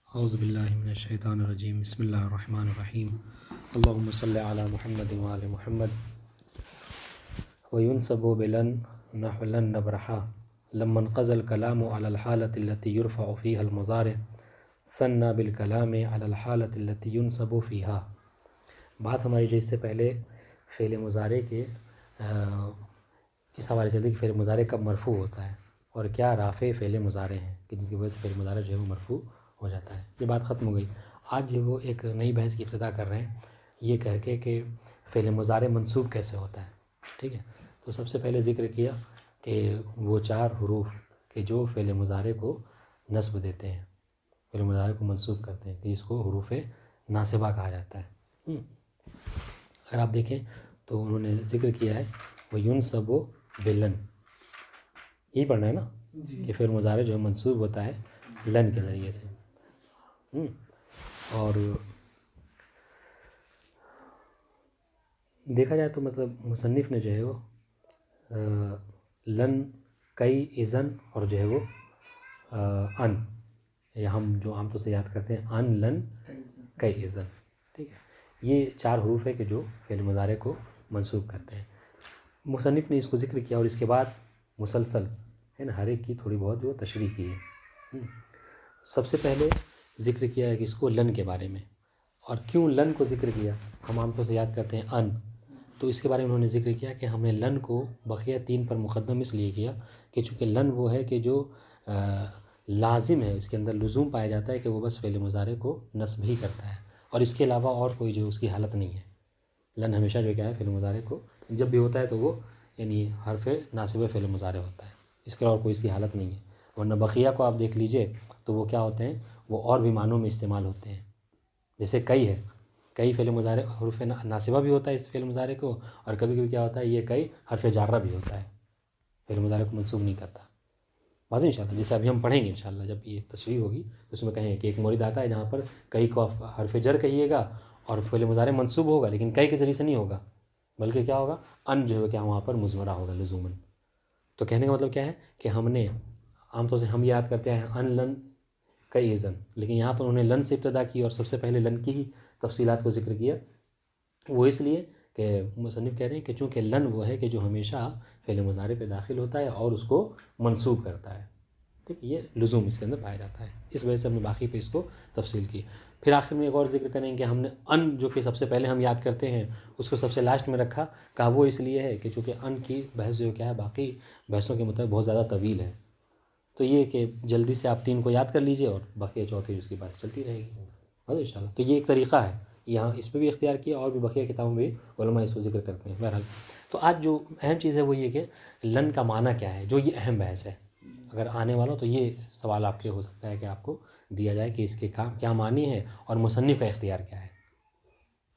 اعوذ باللہ من الشیطان الرجیم بسم اللہ الرحمن الرحیم اللہم صلی علی محمد وآل محمد وینصب بلن نحو لن نبرحا لما انقضى الكلام على الحالة التي يرفع فيها المضارع ثنى بالكلام على الحالة التي ينصب فيها۔ بات ہماری جو اس سے پہلے فعل مضارع کے اس حوالے سے کہ فعل مضارع کب مرفوع ہوتا ہے اور کیا رافع فعل مضارع ہیں کہ جس کی وجہ سے فعل مضارع جو ہے وہ مرفوع ہو جاتا ہے۔ یہ بات ختم ہو گئی۔ آج جو وہ ایک نئی بحث کی ابتدا کر رہے ہیں یہ کہہ کے کہ فعل مضارع منصوب کیسے ہوتا ہے، ٹھیک ہے۔ تو سب سے پہلے ذکر کیا کہ وہ چار حروف کہ جو فعل مضارع کو نصب دیتے ہیں، فعل مضارع کو منصوب کرتے ہیں، کہ اس کو حروف ناصبہ کہا جاتا ہے۔ اگر آپ دیکھیں تو انہوں نے ذکر کیا ہے وہ ینصب بلن، یہی پڑھنا ہے نا کہ فعل مضارع جو ہے منصوب ہوتا ہے لن کے ذریعے سے۔ اور دیکھا جائے تو مطلب مصنف نے جو ہے وہ لن، کئی، اذن اور جو ہے وہ ان، یا ہم جو عام طور سے یاد کرتے ہیں ان، لن، کئی، اذن، ٹھیک ہے۔ یہ چار حروف ہے کہ جو فعل مضارع کو منصوب کرتے ہیں۔ مصنف نے اس کو ذکر کیا اور اس کے بعد مسلسل ہے نا ہر ایک کی تھوڑی بہت جو تشریح کی ہے۔ سب سے پہلے ذکر کیا ہے کہ اس کو لن کے بارے میں، اور کیوں لن کو ذکر کیا، ہم عام طور سے یاد کرتے ہیں ان، تو اس کے بارے میں انہوں نے ذکر کیا کہ ہم نے لن کو بقیہ تین پر مقدم اس لیے کیا کہ چونکہ لن وہ ہے کہ جو لازم ہے، اس کے اندر لزوم پایا جاتا ہے کہ وہ بس فعل مضارع کو نصب ہی کرتا ہے اور اس کے علاوہ اور کوئی جو اس کی حالت نہیں ہے۔ لن ہمیشہ جو کیا ہے فعل مضارع کو جب بھی ہوتا ہے تو وہ یعنی حرف ناصب فعل مضارع ہوتا ہے، اس کے علاوہ اور کوئی اس کی حالت نہیں ہے۔ ورنہ بقیہ کو آپ دیکھ لیجئے تو وہ کیا ہوتے ہیں، وہ اور بھی معنوں میں استعمال ہوتے ہیں۔ جیسے کئی ہے، کئی فعل مضارع حروف ناصبہ بھی ہوتا ہے اس فعل مضارع کو، اور کبھی کبھی کیا ہوتا ہے یہ کئی حرف جارہ بھی ہوتا ہے، فعل مضارع کو منصوب نہیں کرتا۔ واضح انشاءاللہ، جیسے ابھی ہم پڑھیں گے انشاءاللہ جب یہ تشریح ہوگی تو اس میں کہیں کہ ایک مورد آتا ہے جہاں پر کئی کو حرف جر کہیے گا اور فعل مضارع منصوب ہوگا لیکن کئی کے ذریعے سے نہیں ہوگا، بلکہ کیا ہوگا، ان جو ہے کیا وہاں پر مضمرہ ہوگا لزوماً۔ تو کہنے کا مطلب کیا ہے کہ ہم نے عام طور سے ہم یاد کرتے ہیں ان، لن، کئی، اذن، لیکن یہاں پر انہوں نے لن سے ابتدا کی اور سب سے پہلے لن کی ہی تفصیلات کو ذکر کیا۔ وہ اس لیے کہ مصنف کہہ رہے ہیں کہ چونکہ لن وہ ہے کہ جو ہمیشہ فعل مضارع پہ داخل ہوتا ہے اور اس کو منصوب کرتا ہے، ٹھیک ہے، یہ لزوم اس کے اندر پایا جاتا ہے، اس وجہ سے ہم نے باقی پہ اس کو تفصیل کی۔ پھر آخر میں ایک اور ذکر کریں کہ ہم نے ان جو کہ سب سے پہلے ہم یاد کرتے ہیں اس کو سب سے لاسٹ میں رکھا، کہا وہ اس لیے ہے کہ چونکہ ان کی بحث جو کیا ہے باقی بحثوں کے مطابق بہت زیادہ طویل ہے، تو یہ کہ جلدی سے آپ تین کو یاد کر لیجئے اور باقی چوتھی اس کی بات چلتی رہے گی ان شاء اللہ۔ تو یہ ایک طریقہ ہے، یہاں اس پہ بھی اختیار کیا اور بھی بقیہ کتابوں میں بھی علماء اس کو ذکر کرتے ہیں۔ بہرحال تو آج جو اہم چیز ہے وہ یہ کہ لن کا معنی کیا ہے، جو یہ اہم بحث ہے۔ اگر آنے والا تو یہ سوال آپ کے ہو سکتا ہے کہ آپ کو دیا جائے کہ اس کے کیا معنی ہے اور مصنف کا اختیار کیا ہے۔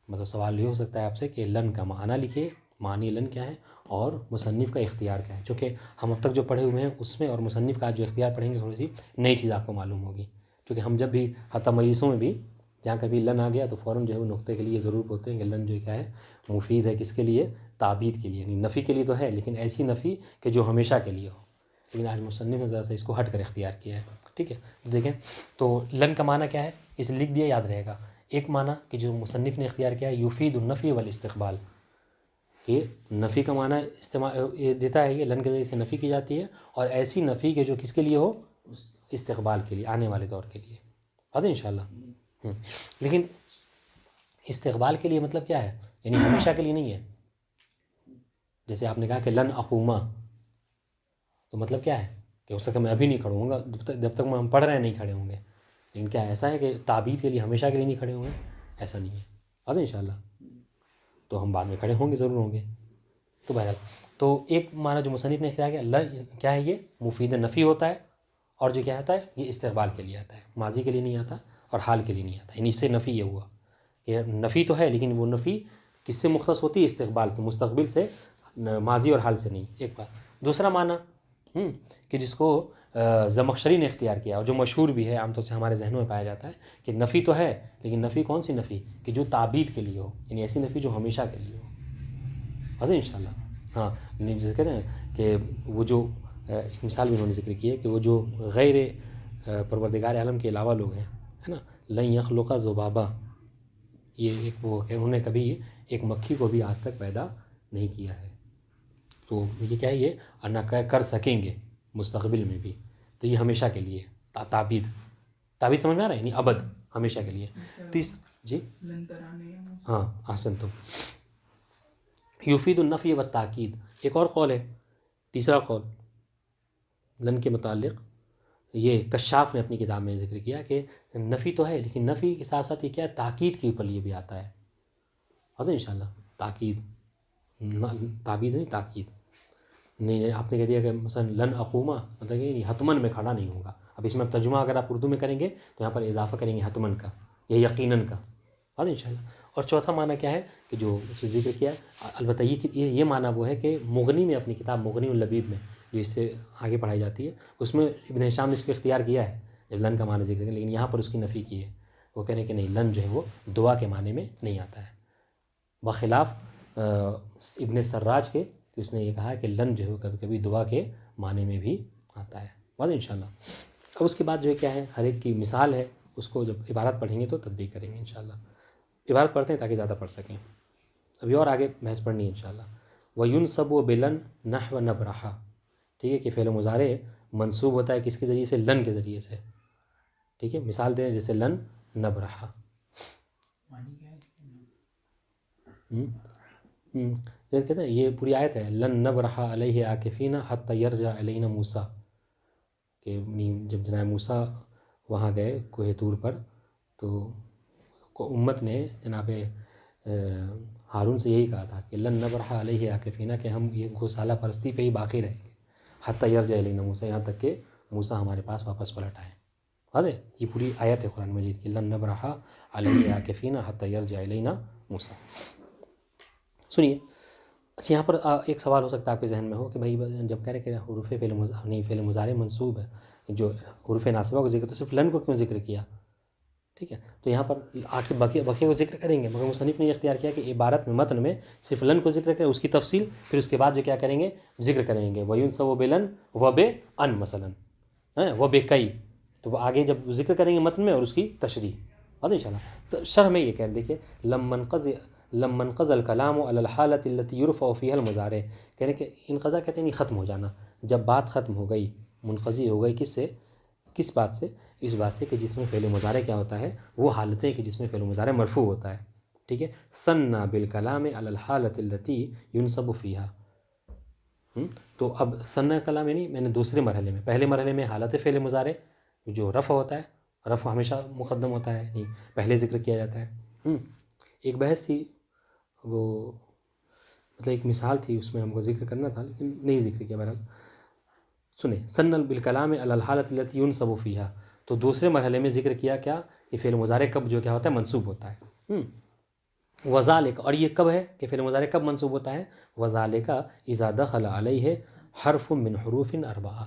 مطلب سوال یہ ہو سکتا ہے آپ سے کہ لن کا معنی لکھیے، معنی لن کیا ہے اور مصنف کا اختیار کیا ہے، چونکہ ہم اب تک جو پڑھے ہوئے ہیں اس میں اور مصنف کا جو اختیار پڑھیں گے تھوڑی سی نئی چیز آپ کو معلوم ہوگی، کیونکہ ہم جب بھی حتیٰ مجلسوں میں بھی جہاں کبھی لن آ گیا تو فوراً جو ہے وہ نقطے کے لیے ضرور ہوتے ہیں کہ لن جو کیا ہے مفید ہے کس کے لیے، تعبید کے لیے، یعنی نفی کے لیے تو ہے لیکن ایسی نفی کہ جو ہمیشہ کے لیے ہو، لیکن آج مصنف نے ذرا سا اس کو ہٹ کر اختیار کیا ہے، ٹھیک ہے۔ تو دیکھیں تو لن کا معنی کیا ہے، اسے لکھ دیا یاد رہے گا۔ ایک معنی کہ جو مصنف نے اختیار کیا ہے یفید النفی والاستقبال، کہ نفی کا معنی استعمال دیتا ہے، یہ لن کے ذریعے سے نفی کی جاتی ہے اور ایسی نفی کہ جو کس کے لیے ہو، استقبال کے لیے، آنے والے دور کے لیے، واضح انشاءاللہ۔ لیکن استقبال کے لیے مطلب کیا ہے، یعنی ہمیشہ کے لیے نہیں ہے۔ جیسے آپ نے کہا کہ لن اقوما، تو مطلب کیا ہے کہ ہو سکتا ہے میں ابھی نہیں کھڑا ہوں گا، جب تک ہم پڑھ رہے ہیں نہیں کھڑے ہوں گے، لیکن کیا ایسا ہے کہ تعبید کے لیے ہمیشہ کے لیے نہیں کھڑے ہوں گے، ایسا نہیں ہے، واضح انشاءاللہ۔ تو ہم بعد میں کھڑے ہوں گے، ضرور ہوں گے۔ تو بہرحال تو ایک معنی جو مصنف نے اختیار کیا، کیا ہے، یہ مفید نفی ہوتا ہے، اور جو کیا ہوتا ہے یہ استقبال کے لیے آتا ہے، ماضی کے لیے نہیں آتا اور حال کے لیے نہیں آتا، یعنی اس سے نفی یہ ہوا کہ نفی تو ہے لیکن وہ نفی کس سے مختص ہوتی ہے، استقبال سے، مستقبل سے، ماضی اور حال سے نہیں، ایک بات۔ دوسرا معنی کہ جس کو زمخشری نے اختیار کیا اور جو مشہور بھی ہے، عام طور سے ہمارے ذہنوں میں پایا جاتا ہے کہ نفی تو ہے لیکن نفی کون سی نفی کہ جو تعبید کے لیے ہو، یعنی ایسی نفی جو ہمیشہ کے لیے ہو، واضح انشاءاللہ۔ ہاں، جیسے کہتے ہیں کہ وہ جو ایک مثال بھی انہوں نے ذکر کی ہے کہ وہ جو غیر پروردگار عالم کے علاوہ لوگ ہیں، ہے نا. لن یخلق ذبابا، یہ ایک وہ کہ انہوں نے کبھی ایک مکھی کو بھی آج تک پیدا نہیں کیا ہے. تو یہ کیا ہے، یہ نہ کر سکیں گے مستقبل میں بھی. تو یہ ہمیشہ کے لیے تعبید سمجھ میں آ رہا ہے، یعنی ابد، ہمیشہ کے لیے. جی ہاں احسن. تو یفید النفی و تاکید. ایک اور قول ہے، تیسرا قول لن کے متعلق، یہ کشاف نے اپنی کتاب میں ذکر کیا کہ نفی تو ہے لیکن نفی کے ساتھ ساتھ یہ کیا ہے، تاکید کے اوپر یہ بھی آتا ہے. حاضر انشاءاللہ تاکید، تعبید نہیں تاکید. نہیں آپ نے کہہ دیا کہ مثلا لن اقوما، مطلب کہ حتمن میں کھڑا نہیں ہوگا. اب اس میں ترجمہ اگر آپ اردو میں کریں گے تو یہاں پر اضافہ کریں گے حتمن کا یا یقیناً کا. حاضر انشاءاللہ. اور چوتھا معنی کیا ہے کہ جو اس نے ذکر کیا، البتہ یہ معنی وہ ہے کہ مغنی میں، اپنی کتاب مغنی اللبیب میں جو اس سے آگے پڑھائی جاتی ہے، اس میں ابن ہشام نے اس کو اختیار کیا ہے جب لن کا معنی ذکر کیا، لیکن یہاں پر اس کی نفی کی ہے. وہ کہہ رہے ہیں کہ نہیں، لن جو ہے وہ دعا کے معنی میں نہیں آتا ہے، بخلاف ابن سراج کے. تو اس نے یہ کہا کہ لن جو ہے کبھی کبھی دعا کے معنی میں بھی آتا ہے. واضح انشاءاللہ. اب اس کے بعد جو ہے کیا ہے، ہر ایک کی مثال ہے، اس کو جب عبارت پڑھیں گے تو تطبیق کریں گے انشاءاللہ. عبارت پڑھتے ہیں تاکہ زیادہ پڑھ سکیں. ابھی اور آگے بحث پڑھنی ہے انشاءاللہ. وَيُنْصَبُ بِلَن نَحْوَ نَبْرَحَ. ٹھیک ہے کہ فعل مضارع منصوب ہوتا ہے کس کے ذریعے سے؟ لن کے ذریعے سے. ٹھیک ہے، مثال دیں جیسے لن نبرحا. کہتے ہیں یہ پوری آیت ہے، لن نبرحا علیہ عاکفین حتی یرجع الینا موسیٰ، کہ جب جناب موسیٰ وہاں گئے کوہ طور پر تو امت نے جناب ہارون سے یہی کہا تھا کہ لن نبرحا علیہ عاکفین، کہ ہم یہ گوسالہ پرستی پہ ہی باقی رہیں گے، حتی یرجع الینا موسیٰ، یہاں تک کہ موسیٰ ہمارے پاس واپس پلٹ آئے. واضح، یہ پوری آیت ہے قرآن مجید کی، لن نبرحا علیہ عاکفین حتی یرجع الینا موسیٰ. سنیے. اچھا، یہاں پر ایک سوال ہو سکتا ہے آپ کے ذہن میں ہو کہ بھائی جب کہہ رہے کہ حروف فعل مضارع منصوب ہے، جو حروف ناصبہ کو ذکر، تو صرف لن کو کیوں ذکر کیا؟ ٹھیک ہے، تو یہاں پر آخر بقیہ کو ذکر کریں گے، مگر مصنف نے یہ اختیار کیا کہ عبارت میں، متن میں صرف لن کو ذکر کریں، اس کی تفصیل پھر اس کے بعد جو کیا کریں گے، ذکر کریں گے. وَيُنْصَبُ بِلَن وَبِأَن مثلاً وَبِكَيْ، تو وہ آگے جب ذکر کریں گے متن میں اور اس کی تشریح. اور انشاءاللہ تو شرح میں یہ کہہ دیکھیں، لما انقضى الكلام على الحالة التي يرفع فيها المضارع، کہنے کہ انقضا کہتے ہیں ختم ہو جانا. جب بات ختم ہو گئی، منقضی ہو گئی، کس سے؟ کس بات سے؟ اس بات سے کہ جس میں فعل مضارع کیا ہوتا ہے، وہ حالتیں کہ جس میں فعل مضارع مرفوع ہوتا ہے. ٹھیک ہے، ثنى بالكلام على الحالة التي ينصب فيها. تو اب ثنى کلام یعنی میں نے دوسرے مرحلے میں، پہلے مرحلے میں حالت فعل مضارع جو رفع ہوتا ہے، رفع ہمیشہ مقدم ہوتا ہے، یعنی پہلے ذکر کیا جاتا ہے. ایک بحث تھی، وہ مطلب ایک مثال تھی، اس میں ہم کو ذکر کرنا تھا لیکن نہیں ذکر کیا. بہرحال سنیں، ثنى بالکلام علی الحالۃ التی ینصب فیہا، تو دوسرے مرحلے میں ذکر کیا کیا کہ فعل مضارع کب جو کیا ہوتا ہے، منصوب ہوتا ہے. وذالک، اور یہ کب ہے کہ فعل مضارع کب منصوب ہوتا ہے؟ وذالک اذا دخل علیہ حرف من حروف اربعہ،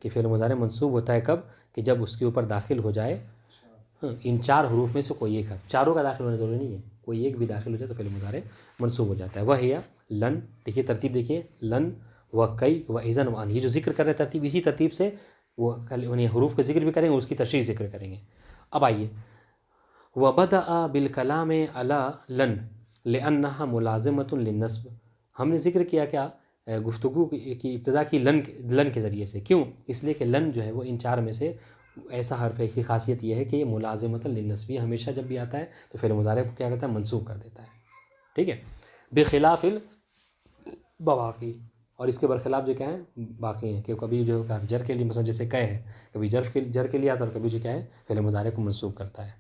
کہ فعل مضارع منصوب ہوتا ہے کب؟ کہ جب اس کے اوپر داخل ہو جائے ان چار حروف میں سے کوئی ایک حرف. چاروں کا داخل ہونا ضروری نہیں ہے، کوئی ایک بھی داخل ہو جائے تو فعل مضارع منصوب ہو جاتا ہے. وہ ہے لن، دیکھیے ترتیب دیکھیے، لن و کئی و اذن و ان، یہ جو ذکر کر رہے ہیں ترتیب، اسی ترتیب سے وہ حروف کا ذکر بھی کریں گے، اس کی تشریح ذکر کریں گے. اب آئیے، وبدأ بالکلام علی لن لأنها ملازمۃ للنصب، ہم نے ذکر کیا کیا، گفتگو کی ابتدا کی لن کے ذریعے سے. کیوں؟ اس لیے کہ لن جو ہے وہ ان چار میں سے ایسا حرف ہے کہ خاصیت یہ ہے کہ یہ ملازمۃ للنصب، ہمیشہ جب بھی آتا ہے تو فعل مضارع کو کیا کرتا ہے، منصوب کر دیتا ہے. ٹھیک ہے، بخلاف البواقی، اور اس کے برخلاف جو کیا ہے، باقی ہیں، کہ کبھی جو جر کے لیے مثلا جیسے کہ ہے، کبھی جر کے لیے آتا ہے اور کبھی جو کیا ہے فعل مضارع کو منصوب کرتا ہے.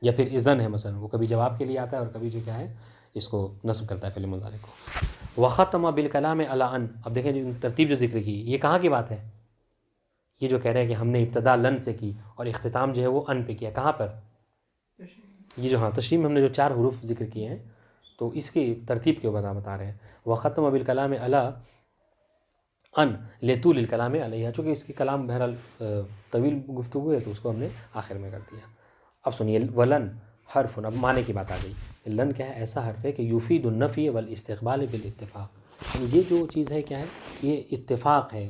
یا پھر اذن ہے مثلا، وہ کبھی جواب کے لیے آتا ہے اور کبھی جو کیا ہے اس کو نصب کرتا ہے فعل مضارع کو. وختم بالکلام علی ان، اب دیکھیں جو ترتیب جو ذکر کی، یہ کہاں کی بات ہے؟ یہ جو کہہ رہے ہیں کہ ہم نے ابتدا لن سے کی اور اختتام جو ہے وہ ان پہ کیا، کہاں پر؟ یہ جو تشریح میں ہم نے جو چار حروف ذکر کیے ہیں تو اس کی ترتیب کے بتا رہے ہیں. وختم بالکلام علی ان لطول الکلام علیہ، چونکہ اس کی کلام بہرحال طویل گفتگو ہے تو اس کو ہم نے آخر میں کر دیا. اب سنیے، ولن حرف، اب معنی کی بات آ گئی. لن کیا ہے؟ ایسا حرف ہے کہ یفید النفی والاستقبال بالاتفاق، یہ جو چیز ہے کیا ہے، یہ اتفاق ہے،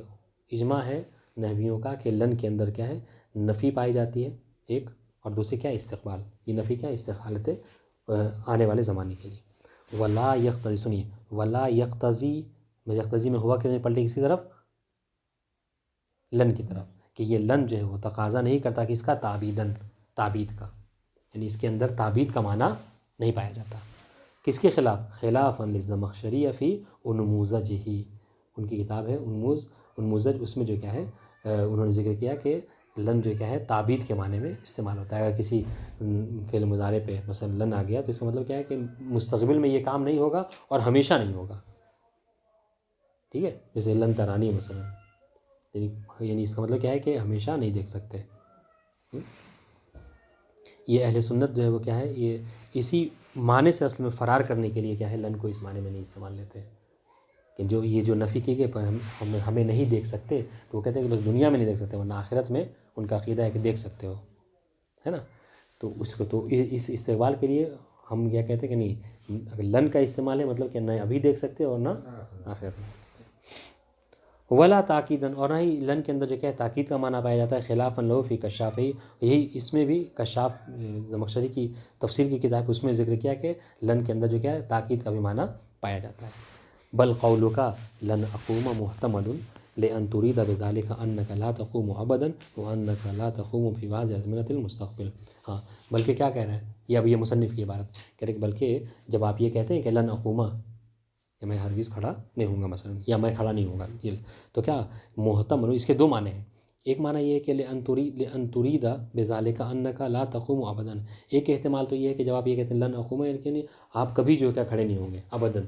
اجماع ہے نحویوں کا کہ لن کے اندر کیا ہے، نفی پائی جاتی ہے ایک، اور دوسری کیا استقبال. یہ نفی کیا حالت آنے والے زمانے کے لیے. ولا یقتضی, سنیے, ولا یقتضی میں ہوا کہ پلٹی کسی طرف, لن کی طرف, کہ یہ لن جو ہے وہ تقاضا نہیں کرتا کہ اس کا تعبید کا, یعنی اس کے اندر تعبید کا معنی نہیں پایا جاتا. کس کے خلاف؟ خلافاً للزمخشری فی انموذجہ, ان کی کتاب ہے انموذج, اس میں جو کیا ہے انہوں نے ذکر کیا کہ لن جو کیا ہے تعبید کے معنی میں استعمال ہوتا ہے. اگر کسی فعل مضارع پہ مثلا لن آ گیا تو اس کا مطلب کیا ہے کہ مستقبل میں یہ کام نہیں ہوگا اور ہمیشہ نہیں ہوگا. ٹھیک ہے, جیسے لن ترانی مثلا, یعنی اس کا مطلب کیا ہے کہ ہمیشہ نہیں دیکھ سکتے. یہ اہل سنت جو ہے وہ کیا ہے, یہ اسی معنی سے اصل میں فرار کرنے کے لیے کیا ہے لن کو اس معنی میں نہیں استعمال لیتے کہ جو نفی کی گئی ہمیں نہیں دیکھ سکتے, تو وہ کہتے ہیں کہ بس دنیا میں نہیں دیکھ سکتے, ورنہ آخرت میں ان کا عقیدہ ہے کہ دیکھ سکتے ہو, ہے نا. تو اس کو تو اس استقبال کے لیے ہم کیا کہتے ہیں کہ نہیں, اگر لن کا استعمال ہے مطلب کہ نہ ابھی دیکھ سکتے اور نہ آخرت میں. ولا تاکیدن, اور نہ ہی لن کے اندر جو کیا ہے تاکید کا معنی پایا جاتا ہے. خلافاً لہو فی کشافی, یہی اس میں بھی کشاف زمخشری کی تفسیر کی کتاب اس میں ذکر کیا کہ لن کے اندر جو کیا ہے تاکید کا بھی معنی پایا جاتا ہے. بل قولک لن اقوم محتمل لأن تريد بذلك أنك لا تقوم أبدا وأنك لا تقوم في بعض أزمنة المستقبل. ہاں, بلکہ کیا کہہ رہا ہے, یہ اب یہ مصنف کی عبارت کہہ رہے کہ بلکہ جب آپ یہ کہتے ہیں کہ لن اقوم, کہ میں ہرگز کھڑا نہیں ہوں گا مثلا, یا میں کھڑا نہیں ہوں گا, تو کیا محتمل, اس کے دو معنی ہیں. ایک معنی یہ ہے کہ لأن تريد بذلك أنك لا تقوم أبدا, ایک احتمال تو یہ ہے کہ جب آپ یہ کہتے ہیں لن اقوم, یعنی آپ کبھی جو کیا کھڑے نہیں ہوں گے, ابداً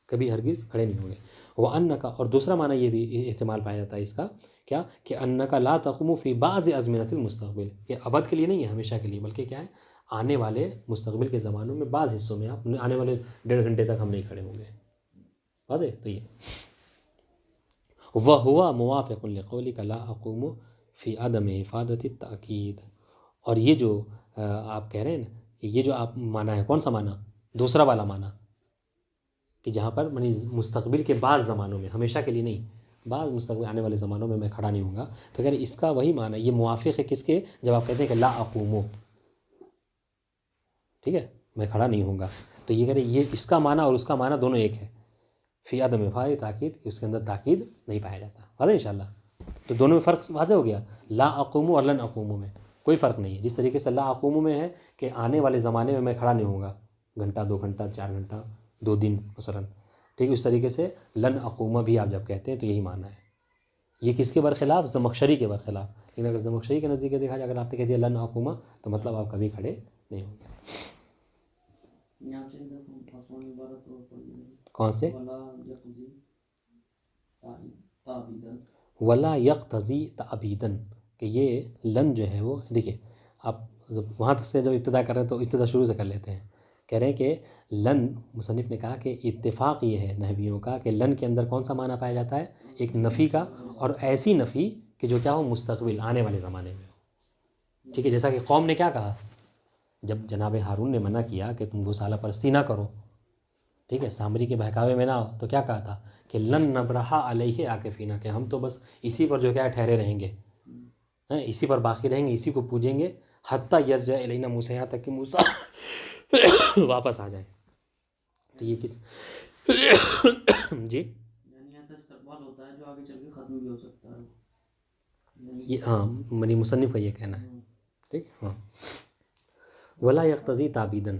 کبھی ہرگز کھڑے نہیں ہوں گے. وہ انک, اور دوسرا معنی یہ بھی احتمال پایا جاتا ہے اس کا, کیا کہ انک لا تقوم فی بعض ازمنۃ المستقبل, یہ ابد کے لیے نہیں ہے, ہمیشہ کے لیے, بلکہ کیا ہے آنے والے مستقبل کے زمانوں میں بعض حصوں میں آپ آنے والے 1.5 گھنٹے تک ہم نہیں کھڑے ہوں گے. واضح. تو یہ وہو موافق لقولک لا اقوم فی عدم افادۃ التأکید, اور یہ جو آپ کہہ رہے ہیں نا کہ یہ جو آپ معنی ہے, کون سا معنی, دوسرا والا معنی, کہ جہاں پر مستقبل کے بعض زمانوں میں, ہمیشہ کے لیے نہیں, بعض مستقبل آنے والے زمانوں میں کھڑا نہیں ہوں گا, تو کہہ رہے اس کا وہی معنی, یہ موافق ہے کس کے, جب آپ کہتے ہیں کہ لا اقوم, ٹھیک ہے, میں کھڑا نہیں ہوں گا, تو یہ کہہ رہے یہ اس کا معنی اور اس کا معنی دونوں ایک ہے. فی عدم افادۃ تاکید, کہ اس کے اندر تاکید نہیں پایا جاتا. واضح انشاءاللہ. تو دونوں میں فرق واضح ہو گیا, لا اقوم اور لن اقوم میں کوئی فرق نہیں ہے. جس طریقے سے لا اقوم میں ہے کہ آنے والے زمانے میں کھڑا نہیں ہوں گا, گھنٹہ 2 گھنٹہ 4 گھنٹہ 2 دن مثلا, ٹھیک ہے, اس طریقے سے لن اقوم بھی آپ جب کہتے ہیں تو یہی معنی ہے. یہ کس کے برخلاف, زمخشری کے برخلاف. لیکن اگر زمخشری کے نزدیک دیکھا جائے, اگر آپ نے کہہ دیا لن اقوم, تو مطلب آپ کبھی کھڑے نہیں ہوں گے. کون سے؟ ولا یقتضی تعبیدن, کہ یہ لن جو ہے وہ, دیکھیے آپ وہاں تک سے جب ابتدا کر رہے ہیں تو ابتدا شروع سے کر لیتے ہیں. کہہ رہے ہیں کہ لن, مصنف نے کہا کہ اتفاق یہ ہے نحویوں کا کہ لن کے اندر کون سا معنی پایا جاتا ہے, ایک نفی کا, اور ایسی نفی کہ جو کیا ہو مستقبل آنے والے زمانے میں ہو. ٹھیک ہے, جیسا کہ قوم نے کیا کہا جب جناب ہارون نے منع کیا کہ تم گوسالہ پرستی نہ کرو, ٹھیک ہے, سامری کے بہکاوے میں نہ ہو, تو کیا کہا تھا کہ لن نبرح علیہ عاکفین, کہ ہم تو بس اسی پر جو کیا ٹھہرے رہیں گے, اسی پر باقی رہیں گے, اسی کو پوجیں گے, حتیٰ یرجع الینا موسیٰ, یہاں تک کہ موسیٰ واپس آ جائے. تو یہ کس جی یعنی ایسا استقبال ہوتا ہے جو آگے چل کے ختم بھی ہو سکتا ہے. یہ ہاں منی مصنف کا یہ کہنا ہے. ٹھیک, ہاں. ولا یقتضی تعبیدن,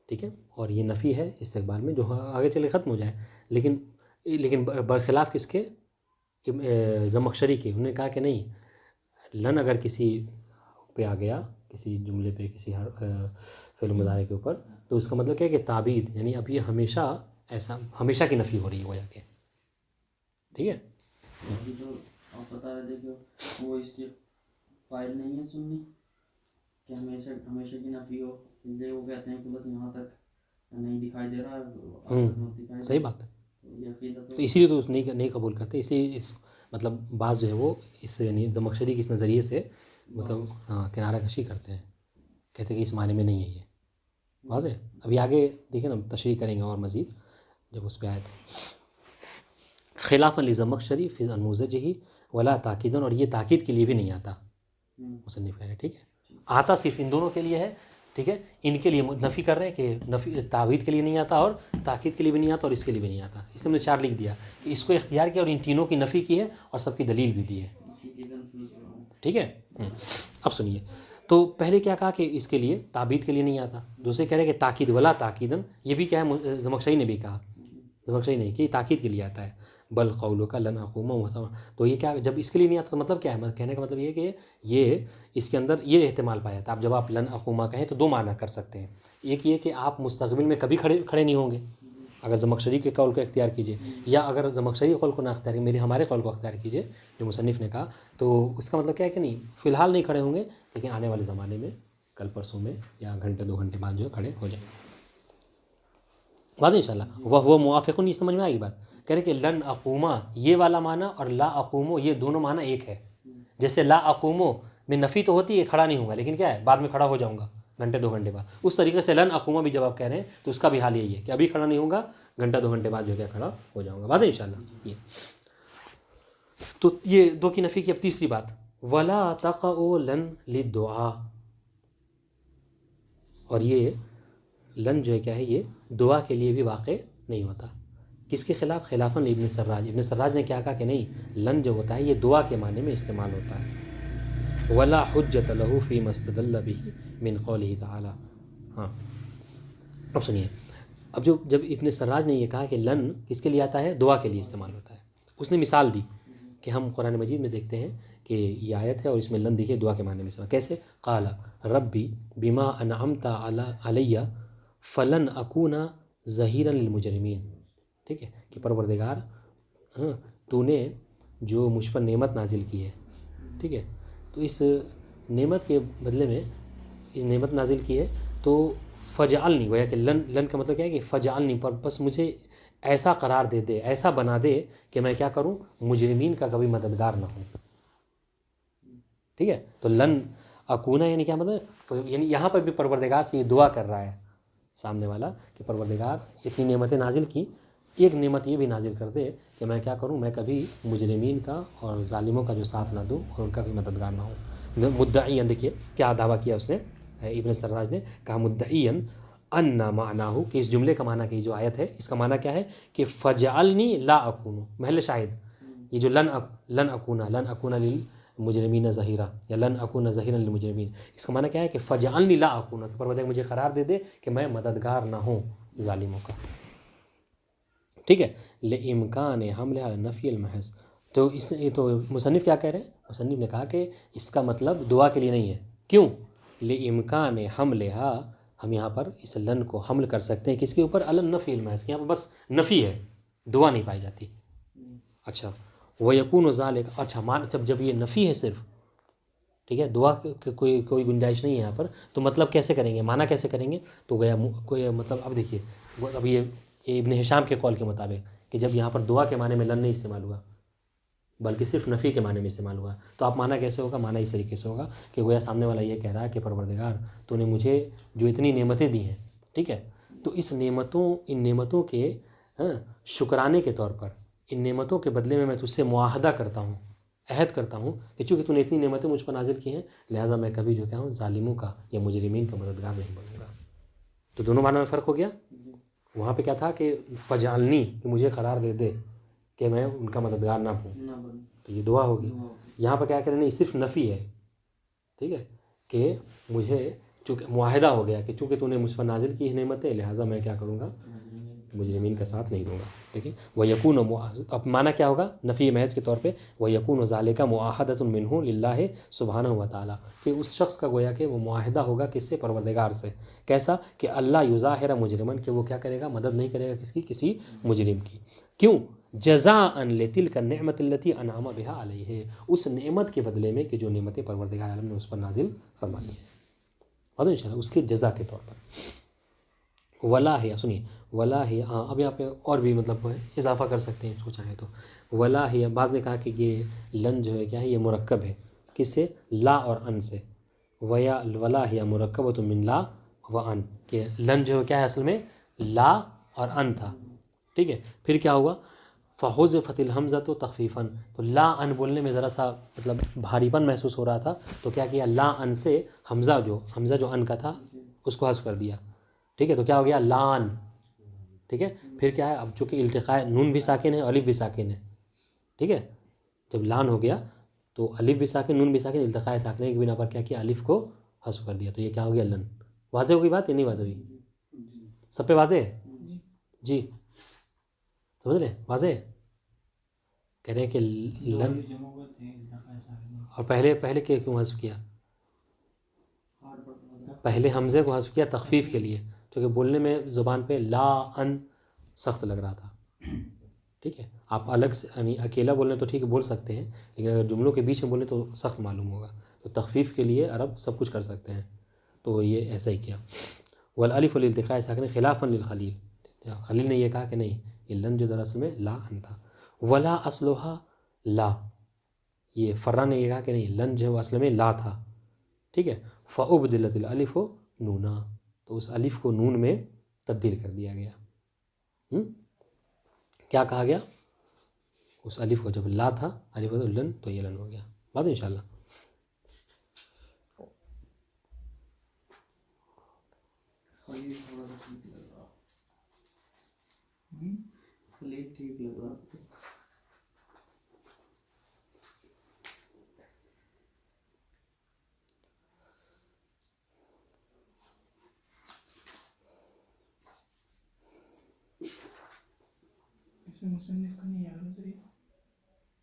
ٹھیک ہے, اور یہ نفی ہے استقبال میں جو آگے چلے ختم ہو جائے, لیکن برخلاف کس کے, زمخشری کے. انہوں نے کہا کہ نہیں, لن اگر کسی پہ آ گیا, کسی جملے پہ, کسی فعل مضارع کے اوپر, تو اس کا مطلب کیا ہے کہ تعبید, یعنی اب یہ ہمیشہ ایسا, ہمیشہ کی نفی ہو رہی ہے گویا کہ. ٹھیک ہے, جو آپ بتا رہے تھے کہ وہ اس کے فائل نہیں ہے سننی کہ ہمیشہ کی نفی ہو, اس لیے وہ کہتے ہیں کہ بس یہاں تک نہیں دکھائی دے رہا. صحیح بات ہے. تو اسی لیے تو اس نہیں قبول کرتے, اسی لیے مطلب بعض جو ہے وہ اس یعنی زمخشری کے اس نظریے سے مطلب کنارہ کشی کرتے ہیں, کہتے ہیں کہ اس معنی میں نہیں ہے یہ. واضح. ابھی آگے دیکھیں نا, تشریح کریں گے اور مزید جب اس پہ آئے تو. خلافاً لزمخشری فی انموذجہ ولا تاکیدن, اور یہ تاکید کے لیے بھی نہیں آتا, مصنف کہہ رہے. ٹھیک ہے, آتا صرف ان دونوں کے لیے ہے، ٹھیک ہے، ان کے لیے نفی کر رہے ہیں کہ نفی تعویض کے لیے نہیں آتا اور تاکید کے لیے بھی نہیں آتا اور اس کے لیے بھی نہیں آتا، اس لیے ہم نے 4 لکھ دیا کہ اس کو اختیار کیا اور ان تینوں کی نفی کی ہے اور سب کی دلیل بھی دی ہے، ٹھیک ہے۔ اب سنیے، تو پہلے کیا کہا کہ اس کے لیے تعبید کے لیے نہیں آتا، دوسرے کہہ رہے کہ تاکید ولا تاکیدن، یہ بھی کیا ہے زمخشری نے بھی کہا، زمخشری نہیں کہ یہ تاکید کے لیے آتا ہے، بل قولوں کا لن اقوم، تو یہ کیا جب اس کے لیے نہیں آتا تو مطلب کیا ہے، کہنے کا مطلب یہ ہے کہ یہ اس کے اندر یہ احتمال پایا جاتا ہے۔ اب جب آپ لن اقوما کہیں تو 2 معنی کر سکتے ہیں، ایک یہ کہ آپ مستقبل میں کبھی کھڑے نہیں ہوں گے اگر زمخشری کے قول کو اختیار کیجئے، یا اگر زمخشری کے قول کو نہ اختیار کیجیے، ہمارے قول کو اختیار کیجئے جو مصنف نے کہا، تو اس کا مطلب کیا ہے کہ نہیں فی الحال نہیں کھڑے ہوں گے، لیکن آنے والے زمانے میں کل پرسوں میں یا گھنٹے 2 گھنٹے بعد جو ہے کھڑے ہو جائیں گے، واضح انشاءاللہ۔ وہ موافقن، یہ سمجھ میں آئی بات، کہہ رہے کہ لن اقوما یہ والا معنی اور لا اقومو یہ دونوں معنی ایک ہے، جیسے لا اقومو میں نفی تو ہوتی ہے کھڑا نہیں ہوں گا، لیکن کیا ہے بعد میں کھڑا ہو جاؤں گا گھنٹے 2 گھنٹے بعد، اس طریقے سے لن اقوما بھی جب آپ کہہ رہے ہیں تو اس کا بھی حال یہی ہے کہ ابھی کھڑا نہیں ہوں گا، گھنٹہ 2 گھنٹے بعد جو ہے کھڑا ہو جاؤں گا، واضح انشاءاللہ۔ یہ تو یہ 2 کی نفی کی۔ اب تیسری بات، ولا تقع لن للدعاء، اور یہ لن جو ہے کیا ہے یہ دعا کے لیے بھی واقع نہیں ہوتا، کس کے خلاف؟ خلافاً ابن سراج، ابن سراج نے کیا کہا کہ نہیں لن جو ہوتا ہے یہ دعا کے معنی میں استعمال ہوتا ہے، ولا حجت له فيما استدل به من قوله تعالی۔ ہاں اب سنیے، اب جب ابن سراج نے یہ کہا کہ لن کس کے لیے آتا ہے، دعا کے لیے استعمال ہوتا ہے، اس نے مثال دی کہ ہم قرآن مجید میں دیکھتے ہیں کہ یہ آیت ہے اور اس میں لن دیکھیے دعا کے معنی میں استعمال، کیسے؟ قال ربی بما انعمت علی فلن اکون ظہیرا للمجرمین، ٹھیک ہے، کہ پروردگار ہاں تو نے جو مجھ پر نعمت نازل کی ہے، ٹھیک ہے، تو اس نعمت کے بدلے میں اس نعمت نازل کی ہے تو فجعلنی، گویا کہ لن کا مطلب کیا ہے کہ فجعلنی، پر بس مجھے ایسا قرار دے دے، ایسا بنا دے کہ میں کیا کروں، مجرمین کا کبھی مددگار نہ ہوں، ٹھیک ہے۔ تو لن اکونا یعنی کیا مطلب، یعنی یہاں پر بھی پروردگار سے یہ دعا کر رہا ہے سامنے والا کہ پروردگار اتنی نعمتیں نازل کی، ایک نعمت یہ بھی نازل کر دے کہ میں کیا کروں، میں کبھی مجرمین کا اور ظالموں کا جو ساتھ نہ دوں اور ان کا کوئی مددگار نہ ہوں۔ مدعین، دیکھیے کیا دعویٰ کیا اس نے، ابن سراج نے کہا مدعین ان معناہ، کہ اس جملے کا معنی، کہ جو آیت ہے اس کا معنی کیا ہے کہ فجعلنی لا اکون، محل شاہد یہ جو لن اکونا للمجرمین ظہیرا یا لن اکون ظہیرا للمجرمین، اس کا معنی کیا ہے کہ فجعلنی لا اکون، کہ پروردگار مجھے قرار دے دے کہ میں مددگار نہ ہوں ظالموں کا، ٹھیک ہے۔ لامکان حمل علی نفی المحض، تو اس نے تو مصنف کیا کہہ رہے ہیں، مصنف نے کہا کہ اس کا مطلب دعا کے لیے نہیں ہے، کیوں؟ لامکان حملھا، ہم یہاں پر اس لن کو حمل کر سکتے ہیں کس کے اوپر، علی النفی المحض، یہاں پر بس نفی ہے، دعا نہیں پائی جاتی، اچھا ویکون ذالک، اچھا جب یہ نفی ہے صرف، ٹھیک ہے، دعا کوئی گنجائش نہیں ہے یہاں پر، تو مطلب کیسے کریں گے، معنی کیسے کریں گے، تو گویا کوئی مطلب، اب دیکھیے اب یہ ابن ہشام کے قول کے مطابق کہ جب یہاں پر دعا کے معنی میں لن نہیں استعمال ہوا بلکہ صرف نفی کے معنی میں استعمال ہوا، تو آپ معنی کیسے ہوگا، معنی اس طریقے سے ہوگا کہ گویا سامنے والا یہ کہہ رہا ہے کہ پروردگار تو نے مجھے جو اتنی نعمتیں دی ہیں، ٹھیک ہے، تو ان نعمتوں کے شکرانے کے طور پر، ان نعمتوں کے بدلے میں تجھ سے معاہدہ کرتا ہوں، عہد کرتا ہوں کہ چونکہ تو نے اتنی نعمتیں مجھ پر نازل کی ہیں، لہٰذا میں کبھی جو کیا ہوں ظالموں کا یا مجرمین کا مددگار نہیں بنوں گا۔ تو دونوں معنی میں فرق ہو گیا، وہاں پہ کیا تھا کہ فجعلنی، کہ مجھے قرار دے دے کہ میں ان کا مددگار نہ ہوں، تو یہ دعا ہوگی، یہاں پر کیا کریں، نہیں صرف نفی ہے، ٹھیک ہے، کہ مجھے چونکہ معاہدہ ہو گیا کہ چونکہ تو نے مجھ پر نازل کی نعمتیں، لہٰذا میں کیا کروں گا، مجرمین کا ساتھ نہیں دوں گا، ٹھیک ہے۔ وَيَكُونُ، اب معنی کیا ہوگا نفی محض کے طور پہ، وَيَكُونُ ذَلِكَ مُعَاهَدَةٌ مِّنْهُ لِلَّهِ سبحانہ وتعالیٰ، کہ اس شخص کا گویا کہ وہ معاہدہ ہوگا کس سے، پروردگار سے، کیسا کہ اللہ یظاہر مجرمن، کہ وہ کیا کرے گا، مدد نہیں کرے گا کس کی، کسی مجرم کی، کیوں، جزاء لتلک النعمت التي انعم بها علیہ، اس نعمت کے بدلے میں کہ جو نعمتیں پروردگار عالم نے اس پر نازل فرمائی ہیں، اور انشاءاللہ اس کے جزا کے طور پر۔ ولا ہے، سنیے ولا ہے، ہاں اب یہاں پہ اور بھی مطلب اضافہ کر سکتے ہیں اس کو چاہیں تو، ولا ہے، بعض نے کہا کہ یہ لن جو ہے کیا ہے، یہ مرکب ہے کس سے، لا اور ان سے، ولا ہے مرکبۃ من لا و ان، کہ لن جو کیا ہے اصل میں لا اور ان تھا، ٹھیک ہے، پھر کیا ہوا، فحذفت الحمزۃ تخفیفاً، تو لا ان بولنے میں ذرا سا مطلب بھاری پن محسوس ہو رہا تھا، تو کیا کیا لا ان سے حمزہ جو ان کا تھا اس کو حذف کر دیا، ٹھیک ہے، تو کیا ہو گیا لان، ٹھیک ہے. پھر کیا ہے، اب چونکہ التقاء نون بھی ساکن ہے الف بھی ساکن ہے، ٹھیک ہے، جب لان ہو گیا تو الف بھی ساکن نون بھی ساکن، التقاء ساکن کی بنا پر کیا کیا الف کو حذف کر دیا، تو یہ کیا ہو گیا لن. واضح ہوگی بات یا نہیں واضح ہوئی؟ سب پہ واضح ہے؟ جی سمجھ رہے واضح ہے؟ کہہ رہے ہیں کہ لن، اور پہلے کیوں حذف کیا؟ پہلے حمزے کو حذف کیا تخفیف کے لیے، کیونکہ بولنے میں زبان پہ لا ان سخت لگ رہا تھا، ٹھیک ہے. آپ الگ سے یعنی اکیلا بولنے تو ٹھیک ہے بول سکتے ہیں، لیکن اگر جملوں کے بیچ میں بولیں تو سخت معلوم ہوگا، تو تخفیف کے لیے عرب سب کچھ کر سکتے ہیں، تو یہ ایسا ہی کیا. والالف للالتقاء ساکن خلافا للخلیل، خلیل نے یہ کہا کہ نہیں، یہ لن جو دراصل میں لا ان تھا. ولا اصلها لا، یہ فرا نے یہ کہا کہ نہیں لن جو اصل میں لا تھا، ٹھیک ہے. فأبدلت الالف نونا، تو اس الف کو نون میں تبدیل کر دیا گیا. کیا کہا گیا؟ اس الف کو جب لا تھا الف لن تو یہ لن ہو گیا. بات انشاءاللہ. ٹھیک لگ رہا.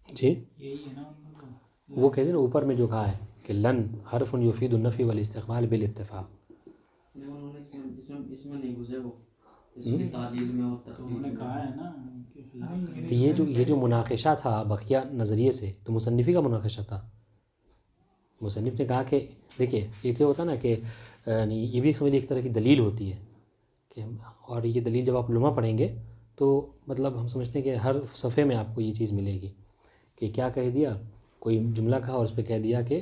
جی وہ کہتے ہیں نا اوپر میں جو کہا ہے کہ لن حرف یفید النفی والاستقبال بالاتفاق، اس میں نہیں گزرے وہ اس کی تعلیل میں اور تخلیل میں کہا ہے نا. تو یہ جو مناقشہ تھا بقیہ نظریے سے تو مصنفی کا مناقشہ تھا. مصنف نے کہا کہ دیکھیے یہ کیا ہوتا ہے نا کہ یعنی یہ بھی سمجھ ایک طرح کی دلیل ہوتی ہے کہ، اور یہ دلیل جب آپ لمحہ پڑھیں گے تو مطلب ہم سمجھتے ہیں کہ ہر صفحے میں آپ کو یہ چیز ملے گی کہ کیا کہہ دیا، کوئی جملہ کہا اور اس پہ کہہ دیا کہ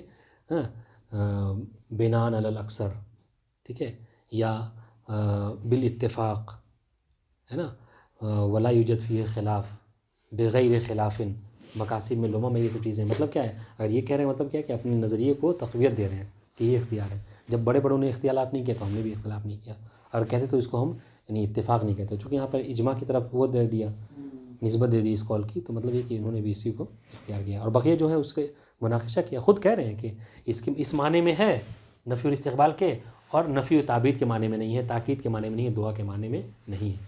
بناء علی الاکثر، ٹھیک ہے، یا بالاتفاق ہے نا، ولا یوجد فیہ خلاف بغیر خلاف، مقاصد میں لمحہ میں یہ سب چیزیں، مطلب کیا ہے اگر یہ کہہ رہے ہیں مطلب کیا ہے کہ اپنے نظریے کو تقویت دے رہے ہیں کہ یہ اختیار ہے. جب بڑے بڑوں نے اختلاف نہیں کیا تو ہم نے بھی اختلاف نہیں کیا، اور کہتے تو اس کو ہم یعنی اتفاق نہیں کہتے، چونکہ یہاں پر اجماع کی طرف وہ دے دیا، نسبت دے دی اس قول کی، تو مطلب یہ کہ انہوں نے بھی اسی کو اختیار کیا. اور بقیہ جو ہے اس کے مناقشہ کیا، خود کہہ رہے ہیں کہ اس معنی میں ہے نفی اور استقبال کے، اور نفی و تعبید کے معنی میں نہیں ہے، تاکید کے معنی میں نہیں ہے، دعا کے معنی میں نہیں ہے.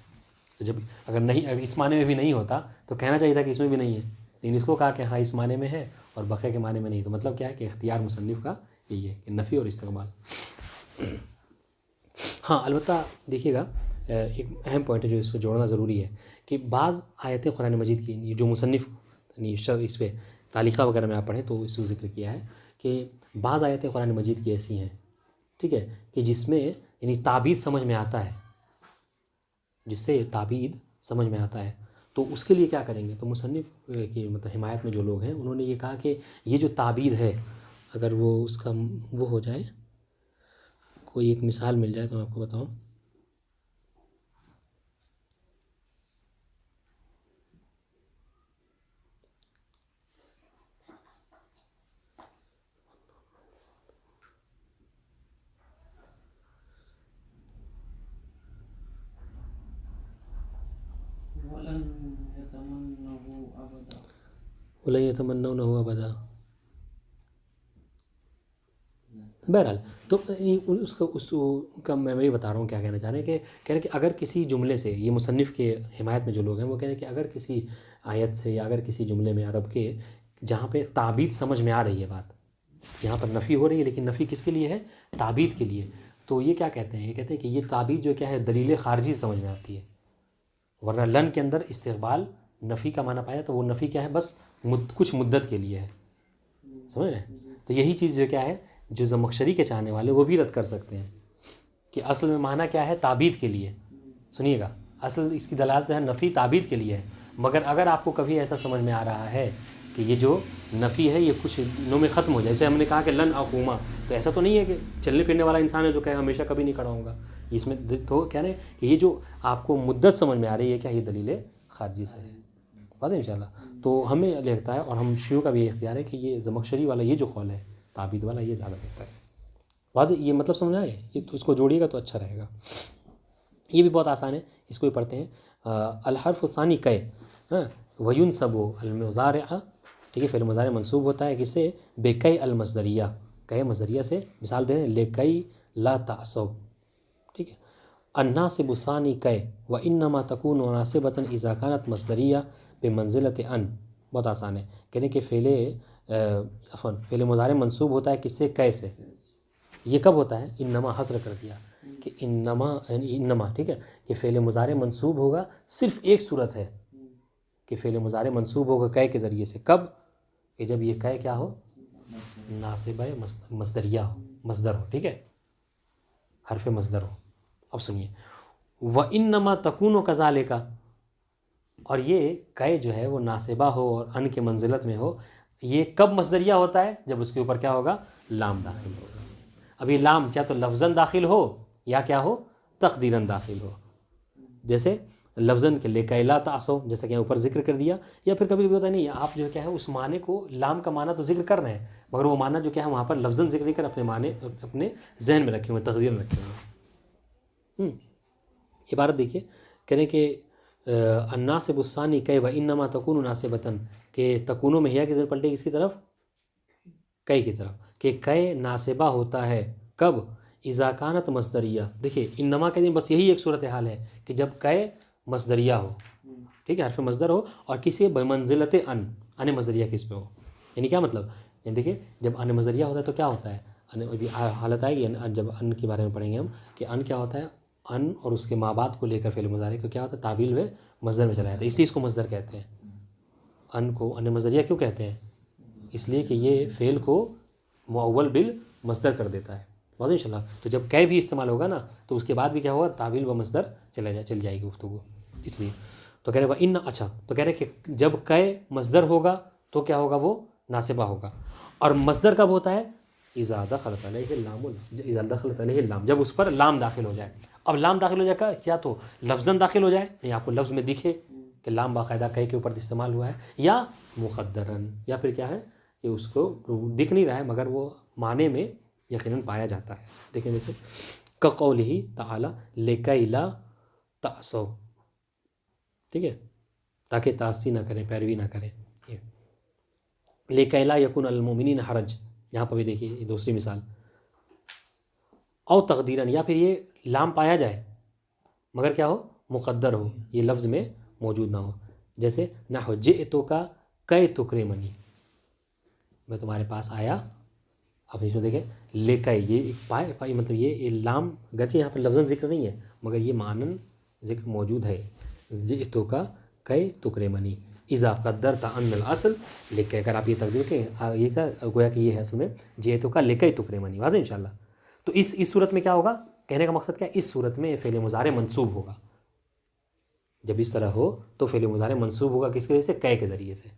تو جب اگر اس معنی میں بھی نہیں ہوتا تو کہنا چاہیے تھا کہ اس میں بھی نہیں ہے، لیکن اس کو کہا کہ ہاں اس معنی میں ہے اور بقیہ کے معنی میں نہیں، تو مطلب کیا ہے کہ اختیار مصنف کا یہی ہے کہ نفی اور استقبال. ہاں البتہ دیکھیے گا ایک اہم پوائنٹ ہے جو اس کو جوڑنا ضروری ہے کہ بعض آیتیں قرآن مجید کی جو مصنف یعنی اس پہ تعلیقہ وغیرہ میں آپ پڑھیں تو اس کو ذکر کیا ہے کہ بعض آیتیں قرآن مجید کی ایسی ہیں، ٹھیک ہے، کہ جس میں یعنی تعبید سمجھ میں آتا ہے، جس سے تعبید سمجھ میں آتا ہے، تو اس کے لیے کیا کریں گے. تو مصنف کی مطلب حمایت میں جو لوگ ہیں انہوں نے یہ کہا کہ یہ جو تعبید ہے اگر وہ اس کا وہ ہو جائے، کوئی ایک مثال مل جائے تو میں آپ کو بتاؤں. وَلَن يَتَمَنَّوْنَهُ أَبَدًا. بہرحال تو اس کا میں یہ بتا رہا ہوں کیا کہنا چاہ رہے ہیں کہ کہہ رہے ہیں کہ اگر کسی جملے سے، یہ مصنف کے حمایت میں جو لوگ ہیں وہ کہہ رہے ہیں کہ اگر کسی آیت سے یا اگر کسی جملے میں عرب کے جہاں پہ تعبید سمجھ میں آ رہی ہے، بات یہاں پر نفی ہو رہی ہے لیکن نفی کس کے لیے ہے؟ تعبید کے لیے، تو یہ کیا کہتے ہیں؟ یہ کہتے ہیں کہ یہ تعبید جو کیا ہے دلیل خارجی سمجھ میں آتی ہے. ورنہ لن کے اندر استقبال نفی کا معنی پایا تو وہ نفی کیا ہے بس کچھ مدت کے لیے ہے، سمجھ رہے ہیں. تو یہی چیز جو کیا ہے جو زمخشری کے چاہنے والے وہ بھی رد کر سکتے ہیں کہ اصل میں معنی کیا ہے تعبید کے لیے. سنیے گا اصل اس کی دلالت ہے نفی تعبید کے لیے ہے، مگر اگر آپ کو کبھی ایسا سمجھ میں آ رہا ہے کہ یہ جو نفی ہے یہ کچھ دنوں میں ختم ہو جائے، جیسے ہم نے کہا کہ لن اقوما، تو ایسا تو نہیں ہے کہ چلنے پھرنے والا انسان ہے جو کہ ہمیشہ کبھی نہیں کھڑا ہوگا. اس میں تو کہہ رہے ہیں کہ یہ جو آپ کو مدت سمجھ میں آ رہی ہے کیا یہ دلیل خارجی سے ہے. واضح انشاءاللہ. تو ہمیں لگتا ہے اور ہم شیعوں کا بھی یہ اختیار ہے کہ یہ زمخشری والا یہ جو قول ہے تعبید والا یہ زیادہ بہتر ہے. واضح یہ مطلب سمجھ آئے؟ یہ تو اس کو جوڑیے گا تو اچھا رہے گا. یہ بھی بہت آسان ہے, اس کو بھی پڑھتے ہیں. الحرف الثانی کئے وینصب المضارع, ٹھیک ہے, فعل مضارع منصوب ہوتا ہے کس سے؟ بے کئی المصدریہ, کئے مصدریہ سے. مثال دے رہے ہیں لکئی لا تعصوا, ٹھیک ہے. الناصب الثانی کئے وانما تکون ناصبۃ اذا كانت مصدریہ بمنزلۃ ان. بہت آسان ہے, کہنے کہ فعل مضارع منصوب ہوتا ہے کس سے؟ کئے سے. یہ کب ہوتا ہے؟ انما حصر کر دیا کہ انما ٹھیک ہے, کہ فعل مضارع منصوب ہوگا صرف ایک صورت ہے کہ فعل مضارع منصوب ہوگا کئے کے ذریعے سے. کب؟ کہ جب یہ کئے کیا ہو؟ ناصبہ مصدریہ ہو, مصدر ہو, ٹھیک ہے, حرف مصدر ہو. اب سنیے وَإِنَّمَا تَكُونُ كَذَلِكَ, اور یہ کئے جو ہے وہ ناصبہ ہو اور ان کے منزلت میں ہو. یہ کب مصدریہ ہوتا ہے؟ جب اس کے اوپر کیا ہوگا؟ لام داخل ہوگا. ابھی لام کیا تو لفظاً داخل ہو یا کیا ہو؟ تقدیراً داخل ہو. جیسے لفظاً کے لکئی لا تعصوا, جیسا کہ اوپر ذکر کر دیا. یا پھر کبھی بھی ہوتا نہیں, آپ جو کیا ہے اس معنی کو, لام کا معنی تو ذکر کر رہے ہیں مگر وہ معنی جو کیا ہے وہاں پر لفظاً ذکر نہیں کر, اپنے معنی اپنے ذہن میں رکھے ہوئے, تقدیراً رکھے ہوئے. عبارت دیکھیے, کہہ رہے کہ الناصب الثانی کئے وانما تکون ناصبۃ, کہ تکونوں میں ہیا کی ضرورت پلٹے کس کی طرف؟ کئے کی طرف. کہ کئے ناصبہ ہوتا ہے کب؟ اذا كانت مصدریہ. دیکھیے انما کہتے ہیں بس یہی ایک صورتحال ہے کہ جب کئے مصدریہ ہو, ٹھیک ہے, حرف مصدر ہو اور کسی بمنزلت ان مصدریہ کس پہ ہو. یعنی کیا مطلب؟ یعنی دیکھیے جب ان مصدریہ ہوتا ہے تو کیا ہوتا ہے؟ حالت آئے گی جب ان کے بارے میں پڑھیں گے ہم کہ ان کیا ہوتا ہے. ان اور اس کے ماں بعد کو لے کر فعل مضارع کو کیا ہوتا ہے؟ تعویل میں مصدر میں چلا جاتا ہے, اس لیے اس کو مصدر کہتے ہیں. ان کو ان مصدریہ کیوں کہتے ہیں؟ اس لیے کہ یہ فعل کو مؤول بالمصدر کر دیتا ہے. واضح انشاءاللہ. تو جب کئے بھی استعمال ہوگا نا تو اس کے بعد بھی کیا ہوگا؟ تعویل و مصدر چل جائے گی گفتگو. اس لیے تو کہہ رہے وہ ان, اچھا تو کہہ رہے کہ جب کئے مصدر ہوگا تو کیا ہوگا؟ وہ ناصبہ ہوگا. اور مصدر کب ہوتا ہے؟ اذا دخلت علیہ اللام, اذا دخلت علیہ اللام, جب اس پر لام داخل ہو جائے. اب لام داخل ہو جائے گا کیا تو لفظاً داخل ہو جائے, یعنی آپ کو لفظ میں دکھے کہ لام باقاعدہ کئے کے اوپر استعمال ہوا ہے, یا مقدراً, یا پھر کیا ہے کہ اس کو دکھ نہیں رہا ہے مگر وہ معنی میں یقیناً پایا جاتا ہے. دیکھیں جیسے کقولہ تعالی لکئی لا تعصوا, ٹھیک ہے, تاکہ تعصی نہ کریں, پیروی نہ کریں. لکئی لا یکون علی المؤمنین حرج, یہاں پہ بھی دیکھیے یہ دوسری مثال. او تقدیراً, یا پھر یہ لام پایا جائے مگر کیا ہو؟ مقدر ہو, یہ لفظ میں موجود نہ ہو. جیسے نحو جئتک کئی تکرمنی, میں تمہارے پاس آیا. اب اس میں دیکھیں لکئی, یہ پائے مطلب یہ لام گرچہ یہاں پر لفظاً ذکر نہیں ہے مگر یہ معنن ذکر موجود ہے. جئتک کئی تکرمنی اذا قدرت ان الاصل لکئی, اگر آپ یہ تقدیر کریں یہ کیا گویا کہ یہ ہے اصل میں جئتک لکئی تکرمنی. واضح انشاءاللہ. تو اس صورت میں کیا ہوگا؟ کہنے کا مقصد کیا ہے؟ اس صورت میں فعل مضارع منصوب ہوگا. جب اس طرح ہو تو فعل مضارع منصوب ہوگا کس کے ذریعے سے؟ کئے کے ذریعے سے,